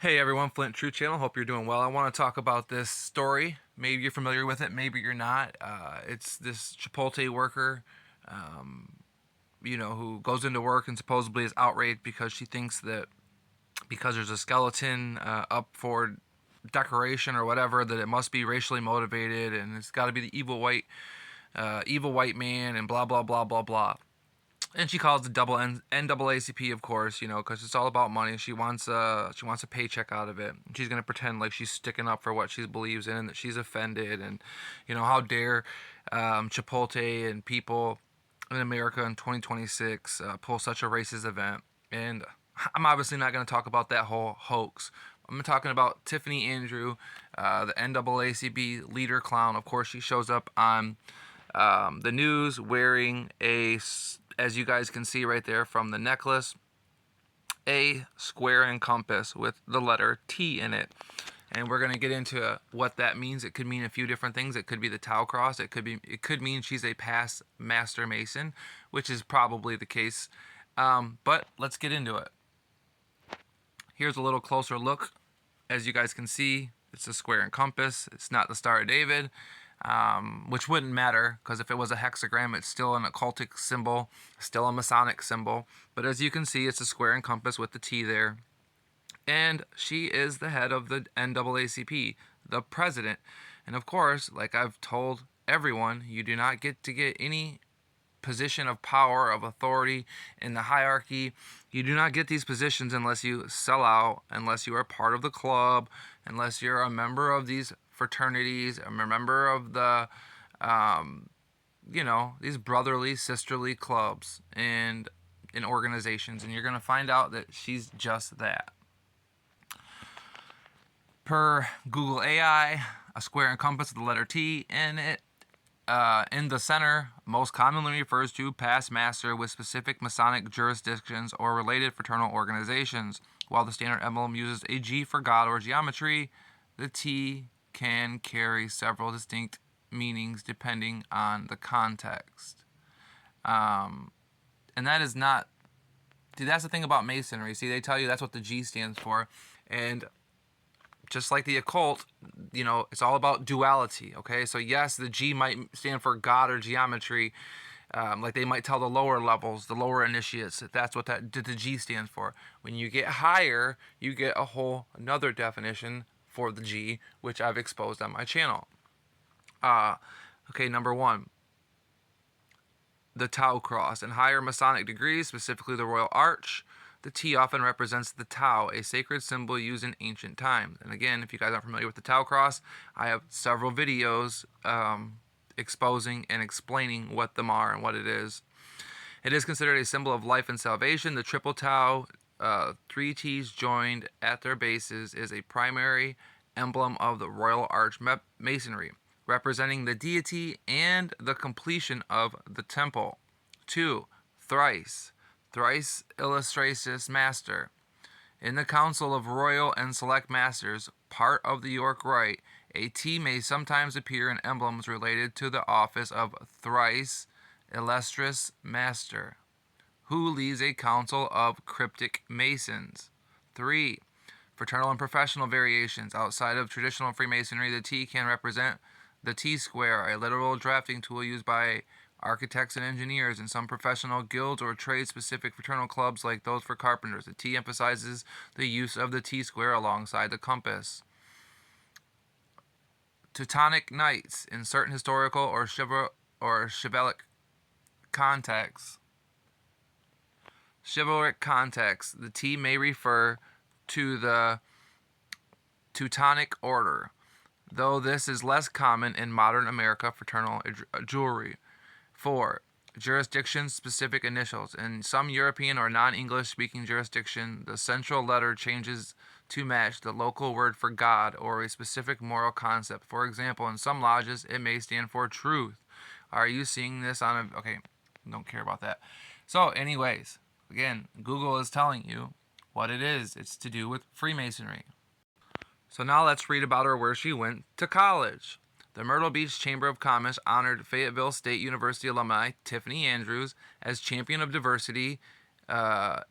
Hey everyone, Flint True Channel. Hope you're doing well. I want to talk about this story. Maybe you're familiar with it, maybe you're not. It's this Chipotle worker, who goes into work and supposedly is outraged because she thinks that because there's a skeleton up for decoration or whatever, that it must be racially motivated and it's got to be the evil white man and blah blah blah blah blah. And she calls the double NAACP, of course, because it's all about money. She wants a paycheck out of it. And she's gonna pretend like she's sticking up for what she believes in, and that she's offended, and how dare Chipotle and people in America in 2026 pull such a racist event. And I'm obviously not gonna talk about that whole hoax. I'm talking about Tiffany Andrew, the NAACP leader clown. Of course, she shows up on the news wearing as you guys can see right there from the necklace, a square and compass with the letter T in it. And we're going to get into what that means. It could mean a few different things. It could be the Tau cross. It could mean she's a past master mason, which is probably the case. But let's get into it. Here's a little closer look. As you guys can see, it's a square and compass. It's not the Star of David, which wouldn't matter because if it was a hexagram, it's still an occultic symbol, still a Masonic symbol. But as you can see, it's a square and compass with the T there. And she is the head of the NAACP, the president. And of course, like I've told everyone, you do not get to get any position of power, of authority in the hierarchy. You do not get these positions unless you sell out, unless you are part of the club, unless you're a member of these fraternities, a member of the, these brotherly, sisterly clubs and in organizations. And you're going to find out that she's just that. Per Google AI, a square and compass with the letter T in it. In the center, most commonly refers to past master with specific Masonic jurisdictions or related fraternal organizations. While the standard emblem uses a G for God or geometry, the T can carry several distinct meanings depending on the context. And that is not... See, that's the thing about Masonry. See, they tell you that's what the G stands for. And just like the occult, it's all about duality, okay? So yes, the G might stand for God or geometry, like they might tell the lower levels, the lower initiates, that that's what the G stands for. When you get higher, you get a whole another definition for the G, which I've exposed on my channel. Okay, number one, the Tau cross. In higher Masonic degrees, specifically the Royal Arch, the T often represents the Tau, a sacred symbol used in ancient times. And again, if you guys aren't familiar with the Tau cross, I have several videos exposing and explaining what them are and what it is. It is considered a symbol of life and salvation. The triple Tau, three T's joined at their bases, is a primary emblem of the Royal Arch Masonry, representing the deity and the completion of the temple. 2. Thrice illustratus master. In the Council of Royal and Select Masters, part of the York Rite, a T may sometimes appear in emblems related to the office of thrice illustrious master, who leads a council of cryptic masons. 3. Fraternal and professional variations. Outside of traditional Freemasonry, the T can represent the T-square, a literal drafting tool used by architects and engineers in some professional guilds or trade-specific fraternal clubs like those for carpenters. The T emphasizes the use of the T-square alongside the compass. Teutonic Knights. In certain historical or chivalric contexts, the T may refer to the Teutonic Order, though this is less common in modern America fraternal jewelry. 4. Jurisdiction-specific initials. In some European or non-English speaking jurisdiction, the central letter changes to match the local word for God or a specific moral concept. For example, in some lodges, it may stand for truth. Are you seeing this on a... Okay, don't care about that. So, anyways, again, Google is telling you what it is. It's to do with Freemasonry. So now let's read about her where she went to college. The Myrtle Beach Chamber of Commerce honored Fayetteville State University alumni Tiffany Andrews as Champion of Diversity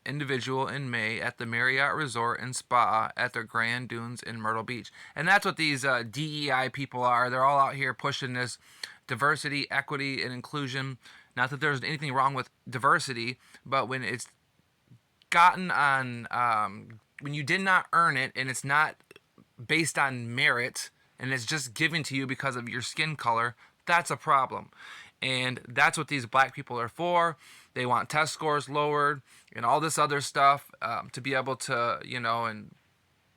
individual in May at the Marriott Resort and Spa at the Grand Dunes in Myrtle Beach. And that's what these DEI people are. They're all out here pushing this diversity, equity, and inclusion. Not that there's anything wrong with diversity, but when it's gotten on, when you did not earn it and it's not based on merit and it's just given to you because of your skin color, that's a problem. And that's what these black people are for. They want test scores lowered and all this other stuff to be able to,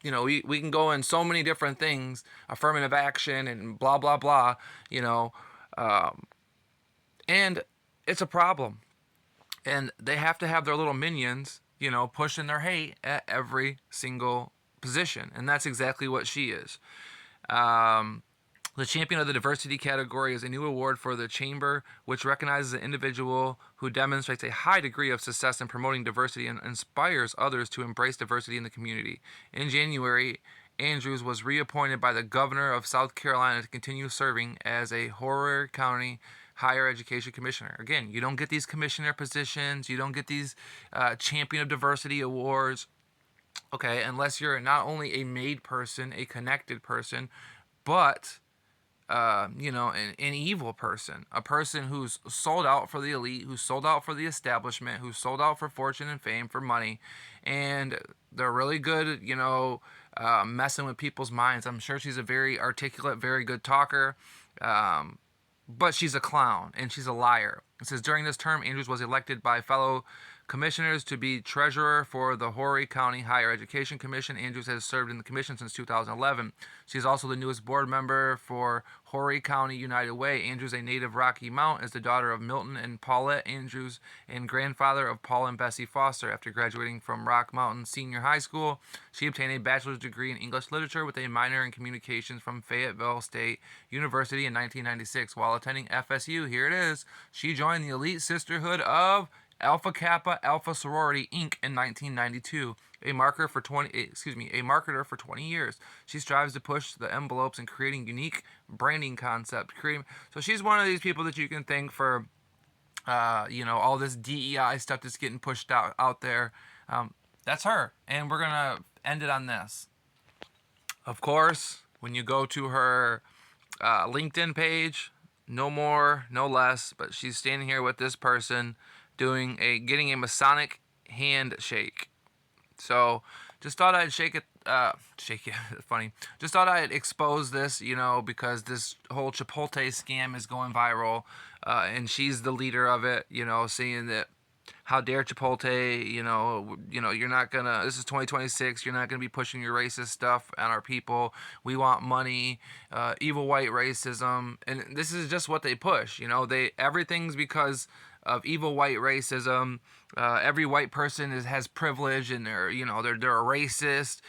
we can go in so many different things, affirmative action and blah, blah, blah, and it's a problem. And they have to have their little minions, pushing their hate at every single position. And that's exactly what she is. The champion of the diversity category is a new award for the Chamber, which recognizes an individual who demonstrates a high degree of success in promoting diversity and inspires others to embrace diversity in the community. In January, Andrews was reappointed by the governor of South Carolina to continue serving as a Horry County Higher Education Commissioner. Again, you don't get these commissioner positions, you don't get these champion of diversity awards, okay, unless you're not only a made person, a connected person, but an evil person, a person who's sold out for the elite, who's sold out for the establishment, who's sold out for fortune and fame, for money, and they're really good, messing with people's minds. I'm sure she's a very articulate, very good talker, but she's a clown and she's a liar. It says during this term, Andrews was elected by fellow commissioners to be treasurer for the Horry County Higher Education Commission. Andrews has served in the commission since 2011. She is also the newest board member for Horry County United Way. Andrews, a native Rocky Mount, is the daughter of Milton and Paulette Andrews and grandfather of Paul and Bessie Foster. After graduating from Rock Mountain Senior High School, she obtained a bachelor's degree in English literature with a minor in communications from Fayetteville State University in 1996. While attending FSU, here it is, she joined the elite sisterhood of Alpha Kappa Alpha Sorority Inc. in 1992, a marketer for 20 years. She strives to push the envelopes in creating unique branding concept. So she's one of these people that you can thank for, all this DEI stuff that's getting pushed out there. That's her, and we're gonna end it on this. Of course, when you go to her LinkedIn page, no more, no less, but she's standing here with this person getting a Masonic handshake. So just thought I'd shake it. Funny. Just thought I'd expose this, because this whole Chipotle scam is going viral, and she's the leader of it. Saying that, how dare Chipotle? You're not gonna. This is 2026. You're not gonna be pushing your racist stuff on our people. We want money. Evil white racism, and this is just what they push. Everything's because of evil white racism. Every white person has privilege, and they're a racist.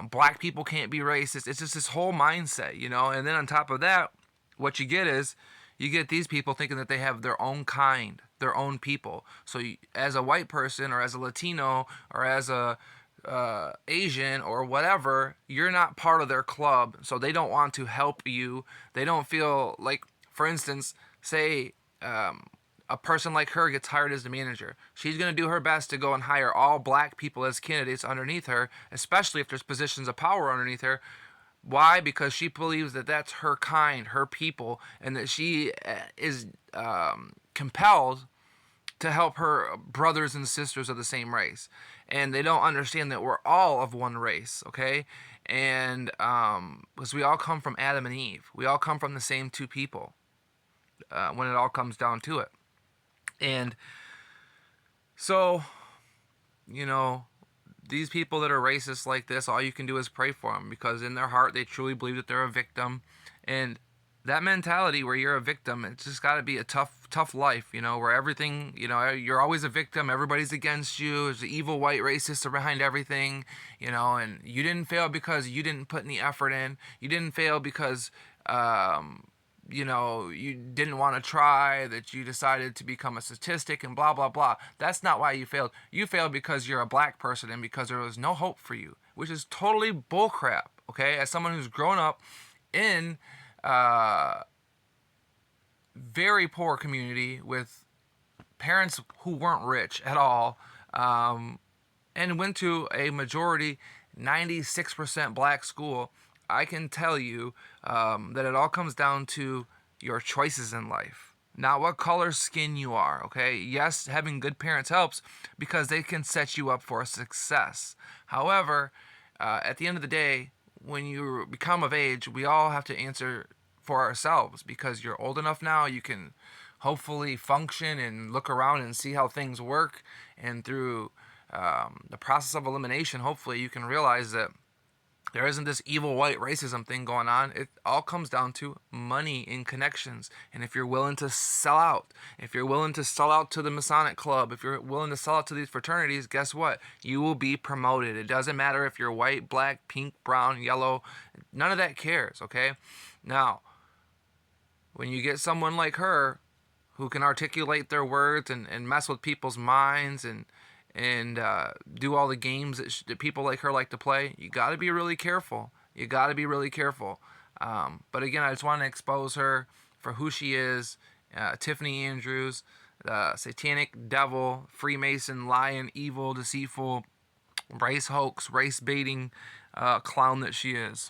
Black people can't be racist. It's just this whole mindset, And then on top of that, what you get is you get these people thinking that they have their own kind, their own people. So as a white person, or as a Latino, or as a Asian or whatever, you're not part of their club. So they don't want to help you. They don't feel like, for instance, say a person like her gets hired as the manager. She's going to do her best to go and hire all black people as candidates underneath her, especially if there's positions of power underneath her. Why? Because she believes that that's her kind, her people, and that she is compelled to help her brothers and sisters of the same race. And they don't understand that we're all of one race, okay? And because we all come from Adam and Eve. We all come from the same two people when it all comes down to it. And so, these people that are racist like this, all you can do is pray for them, because in their heart they truly believe that they're a victim. And that mentality where you're a victim, it's just got to be a tough life, where everything, you're always a victim, everybody's against you, there's the evil white racists are behind everything, and you didn't fail because you didn't put any effort in, you didn't fail because you didn't want to try, that you decided to become a statistic and blah, blah, blah. That's not why you failed. You failed because you're a black person and because there was no hope for you, which is totally bullcrap, okay? As someone who's grown up in very poor community with parents who weren't rich at all, and went to a majority 96% black school, I can tell you that it all comes down to your choices in life, not what color skin you are, okay? Yes, having good parents helps because they can set you up for success. However, at the end of the day, when you become of age, we all have to answer for ourselves because you're old enough now, you can hopefully function and look around and see how things work. And through the process of elimination, hopefully you can realize that there isn't this evil white racism thing going on. It all comes down to money and connections. And if you're willing to sell out, if you're willing to sell out to the Masonic Club, if you're willing to sell out to these fraternities, guess what? You will be promoted. It doesn't matter if you're white, black, pink, brown, yellow. None of that cares, okay? Now, when you get someone like her who can articulate their words and mess with people's minds and do all the games that people like her like to play, you got to be really careful. You got to be really careful. But again, I just want to expose her for who she is. Tiffany Andrews, the satanic devil, Freemason, lion, evil, deceitful, race hoax, race baiting clown that she is.